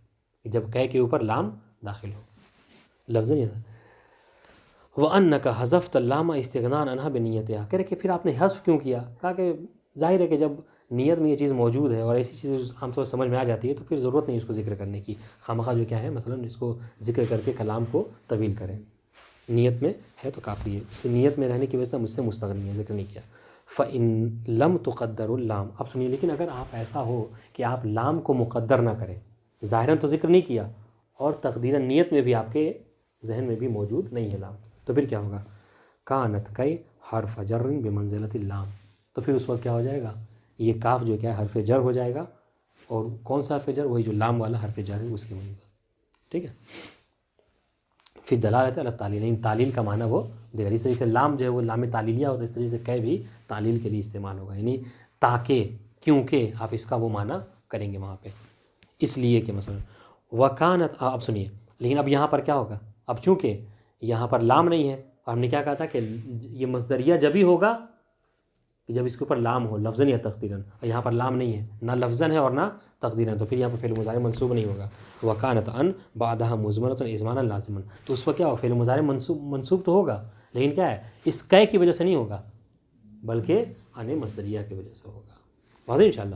جب کئے کے اوپر لام داخل ہو. لفظ نہیں تھا. وَأَنَّكَ حَذَفْتَ اللَّامَ اسْتِغْنَاءً عَنْهَا بِنِيَّتِهَا, کہہ رہے کہ پھر آپ نے حذف کیوں کیا؟ کہا کہ ظاہر ہے کہ جب نیت میں یہ چیز موجود ہے اور ایسی چیز عام طور سے سمجھ میں آ جاتی ہے تو پھر ضرورت نہیں اس کو ذکر کرنے کی. خامخواہ جو کیا ہے مثلا اس کو ذکر کر کے کلام کو طویل کریں. نیت میں ہے تو کافی ہے, اس سے نیت میں رہنے کی وجہ سے مجھ سے مستغنی ہے, ذکر نہیں کیا. فَإِن لَمْ تُقَدَّرُ اللَّامَ, اب سنیے, لیکن اگر آپ ایسا ہو کہ آپ لام کو مقدر نہ کریں, ظاہراً تو ذکر نہیں کیا اور تقدیراً نیت میں بھی آپ کے ذہن میں بھی موجود نہیں ہے لام, تو پھر کیا ہوگا؟ کانت کئی حرف جر بمنزلۃ اللام, تو پھر اس وقت کیا ہو جائے گا؟ یہ کاف جو کیا ہے حرف جر ہو جائے گا. اور کون سا حرف جر؟ وہی جو لام والا حرف جر ہے اس کی وجہ سے, ٹھیک ہے. پھر دلالت علی تعلیل, تعلیل کا معنی وہ دیکھا. اس طریقے سے لام جو ہے وہ لام تعلیلیہ ہوتا ہے, اس طریقے سے کئی بھی تعلیل کے لیے استعمال ہوگا, یعنی تاکہ, کیونکہ آپ اس کا وہ معنی کریں گے وہاں پہ. اس لیے کہ مثلا وکانت, اب سنیے, لیکن اب یہاں پر کیا ہوگا؟ اب چونکہ یہاں پر لام نہیں ہے اور ہم نے کیا کہا تھا کہ یہ مصدریہ جب ہی ہوگا کہ جب اس کے اوپر لام ہو لفظاً یا تقدیراً, اور یہاں پر لام نہیں ہے, نہ لفظاً ہے اور نہ تقدیراً, تو پھر یہاں پر فعل مضارع منصوب نہیں ہوگا. وکانت ان بعدها مضمرۃ ازمانا لازما, تو اس وقت کیا ہوگا؟ فعل مضارع منصوب تو ہوگا لیکن کیا ہے؟ اس کئے کی وجہ سے نہیں ہوگا بلکہ ان مصدریہ کی وجہ سے ہوگا. واضح انشاءاللہ.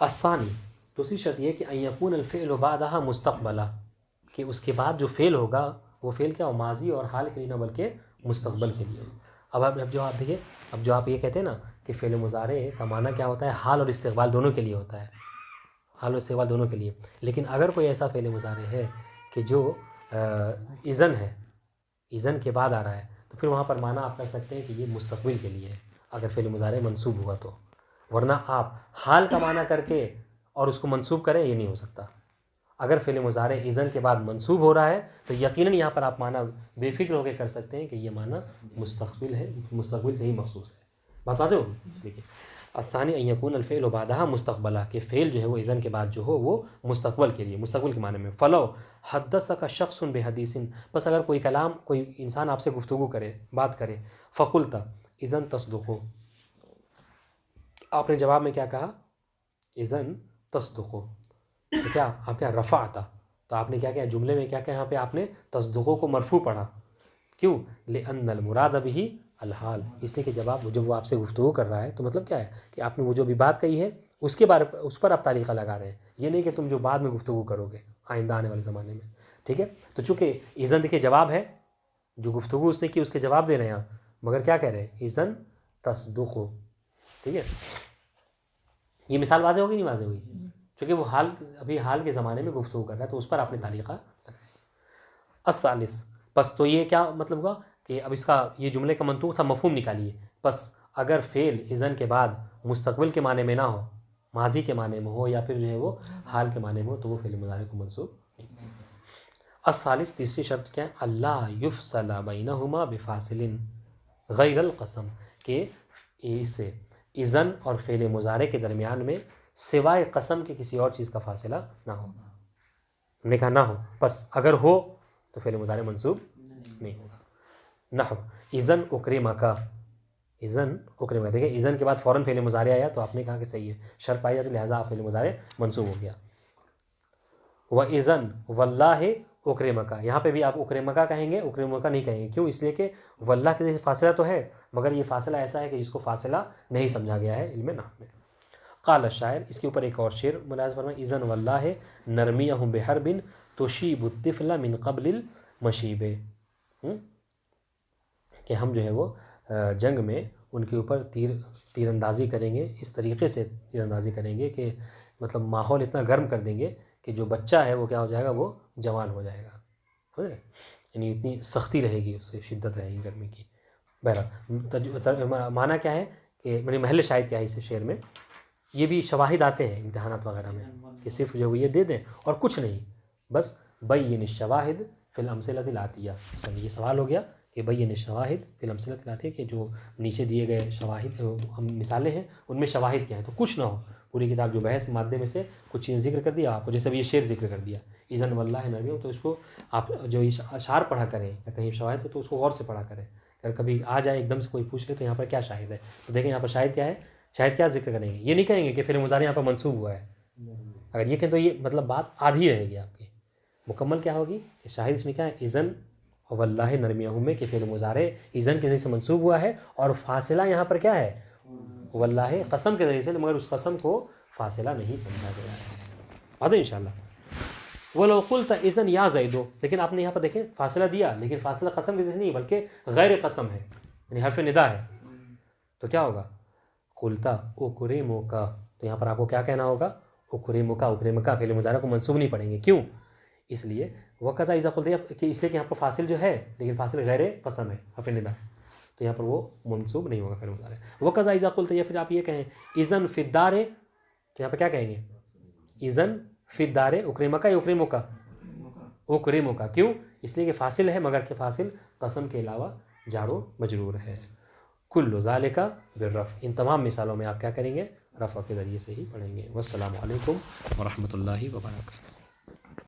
الثانی دوسری شرط یہ کہ ان یکون الفعل بعدها مستقبلا، کہ اس کے بعد جو فعل ہوگا وہ فعل کیا ہو، ماضی اور حال کے لیے نہ بلکہ مستقبل کے لیے. اب جو آپ دیکھیں، اب جو آپ یہ کہتے ہیں نا کہ فعل مضارع کا معنی کیا ہوتا ہے، حال اور استقبال دونوں کے لیے ہوتا ہے، حال اور استقبال دونوں کے لیے. لیکن اگر کوئی ایسا فعل مضارع ہے کہ جو اذن ہے، اذن کے بعد آ رہا ہے، تو پھر وہاں پر معنی آپ کر سکتے ہیں کہ یہ مستقبل کے لیے ہے اگر فعل مضارع منصوب ہوا تو. ورنہ آپ حال کا معنی کر کے اور اس کو منصوب کریں، یہ نہیں ہو سکتا. اگر فعل مضارع اذن کے بعد منصوب ہو رہا ہے تو یقیناً یہاں پر آپ معنی بے فکر ہو کے کر سکتے ہیں کہ یہ معنی مستقبل ہے، مستقبل سے ہی مخصوص ہے. بات واضح ہوگی. دیکھیے الثانی ان یکون الفعل بعدها مستقبلا، کہ فعل جو ہے وہ اذن کے بعد جو ہو وہ مستقبل کے لیے، مستقبل کے معنی میں. فلو حدثک شخص بحدیث، بس اگر کوئی کلام، کوئی انسان آپ سے گفتگو کرے، بات کرے، فقلت اذن تصدقو، آپ نے جواب میں کیا کہا، اذن تصدقو، تو کیا آپ کیا رفعتا، تو آپ نے کیا کیا جملے میں کیا کیا، یہاں پہ آپ نے تصدقو کو مرفوع پڑھا. کیوں؟ لأن المراد به الحال، اس لیے کہ جب وہ آپ سے گفتگو کر رہا ہے تو مطلب کیا ہے کہ آپ نے وہ جو بھی بات کہی ہے اس پر آپ تعلیقہ لگا رہے ہیں. یہ نہیں کہ تم جو بعد میں گفتگو کرو گے آئندہ آنے والے زمانے میں. ٹھیک ہے، تو چونکہ اذن دیکھیے جواب ہے، جو گفتگو اس نے کی اس کے جواب دے رہے ہیں آپ، مگر کیا کہہ رہے ہیں، اذن تصدقو. ٹھیک ہے، یہ مثال واضح ہوگی نہیں واضح ہوگی، چونکہ وہ ابھی حال کے زمانے میں گفتگو کر رہا ہے تو اس پر آپ نے تعلیقہ لگایا. الثالث، بس تو یہ کیا مطلب ہوا کہ اب اس کا یہ جملے کا منطوق تھا، مفہوم نکالیے. بس اگر فعل اذن کے بعد مستقبل کے معنی میں نہ ہو، ماضی کے معنی میں ہو یا پھر جو ہے وہ حال کے معنی میں ہو، تو وہ فعل مضارع کو منصوب نہیں. الثالث، تیسری شرط کیا ہے، اللہ یفصل بینہما بفاصل غیر القسم، کہ اس اذن اور فعل مضارع کے درمیان میں سوائے قسم کے کسی اور چیز کا فاصلہ نہ ہو. ہم نے کہا نہ ہو، بس اگر ہو تو فعل مضارع منصوب نہیں ہوگا. نحو اذن اکرمک، اذن اکرمک، دیکھیں اذن کے بعد فوراً فعل مضارع آیا تو آپ نے کہا کہ صحیح ہے، شرط پائی جاتی، لہٰذا فعل مضارع منصوب ہو گیا. وَإِذَن وَاللَّهِ اکرمک، یہاں پہ بھی آپ اکرمک کہیں گے، اکرمک نہیں کہیں گے. کیوں؟ اس لیے کہ واللہ کے ذریعے فاصلہ تو ہے، مگر یہ فاصلہ ایسا ہے کہ جس کو فاصلہ نہیں سمجھا گیا ہے علم نحو میں. قال الشاعر، اس کے اوپر ایک اور شعر ملاحظہ فرمائیں، اذن واللہ نرمیہم بحرب تشیب الطفل من قبل المشیب، کہ ہم جو ہے وہ جنگ میں ان کے اوپر تیر اندازی کریں گے، اس طریقے سے تیر اندازی کریں گے کہ مطلب ماحول اتنا گرم کر دیں گے کہ جو بچہ ہے وہ کیا ہو جائے گا، وہ جوان ہو جائے گا. یعنی اتنی سختی رہے گی، اس سے شدت رہے گی گرمی کی. بہرحال معنی کیا ہے کہ میری محل شاہد کیا ہے اس شعر میں، یہ بھی شواہد آتے ہیں امتحانات وغیرہ میں کہ صرف جو وہ یہ دے دیں اور کچھ نہیں، بس بین الشواہد فی الامثلۃ الآتیہ. یہ سوال ہو گیا کہ بین الشواہد فی الامثلۃ الآتیہ، کہ جو نیچے دیے گئے شواہد ہم مثالیں ہیں ان میں شواہد کیا ہیں، تو کچھ نہ ہو. پوری کتاب جو بحث مادے میں سے کچھ چیز ذکر کر دیا آپ کو، جیسے اب یہ شعر ذکر کر دیا اذن واللہ نرمیہم، تو اس کو آپ جو اشعار پڑھا کریں یا کہیں شواہد ہو تو اس کو غور سے پڑھا کریں. اگر کبھی آ جائے ایک دم سے کوئی پوچھ لے تو یہاں پر کیا شاہد ہے، تو دیکھیں یہاں پر شاہد کیا ہے، شاہد کیا ذکر کریں گے. یہ نہیں کہیں گے کہ فعل مضارع یہاں پر منصوب ہوا ہے، اگر یہ کہیں تو یہ مطلب بات آدھی رہے گی آپ کی. مکمل کیا ہوگی کہ شاہد اس میں کیا ہے، اذن واللہ نرمیہم میں کہ فعل مضارع اذن کے ذریعے سے منصوب ہوا ہے اور فاصلہ یہاں پر کیا ہے، واللہ قسم کے ذریعے سے، مگر اس قسم کو فاصلہ نہیں سمجھا گیا ہے. بات ہے انشاءاللہ. وَلَوْ قُلْتَ إِذَنْ يَا زَيْدُ، لیکن آپ نے یہاں پر دیکھیں فاصلہ دیا، لیکن فاصلہ قسم کے ذریعے نہیں بلکہ غیر قسم ہے، یعنی حرف ندا ہے، تو کیا ہوگا، قُلْتَ أُكْرِمُكَ، تو یہاں پر آپ کو کیا کہنا ہوگا، اکرمک، اکرمک فعل مضارع کو منصوب نہیں پڑھیں گے. کیوں؟ اس لیے وقذا اذا قلت، کہ اس لیے کہ یہاں پر فاصل جو ہے لیکن فاصل غیر قسم ہے، حرف ندا، تو یہاں پر وہ منصوب نہیں ہوگا فعل مضارع. وقذا اذا قلت، یا پھر آپ یہ کہیں اذن فی الدار، تو یہاں پر کیا کہیں گے، اذن فی الدار اکرمک یا اکرمک، اکرمک. کیوں؟ اس لیے کہ فاصل ہے، مگر کہ فاصل قسم کے علاوہ جار و مجرور ہے. کل ذالک بالرفع، ان تمام مثالوں میں آپ کیا کریں گے، رفع کے ذریعے سے ہی پڑھیں گے. والسلام علیکم ورحمۃ اللہ وبرکاتہ.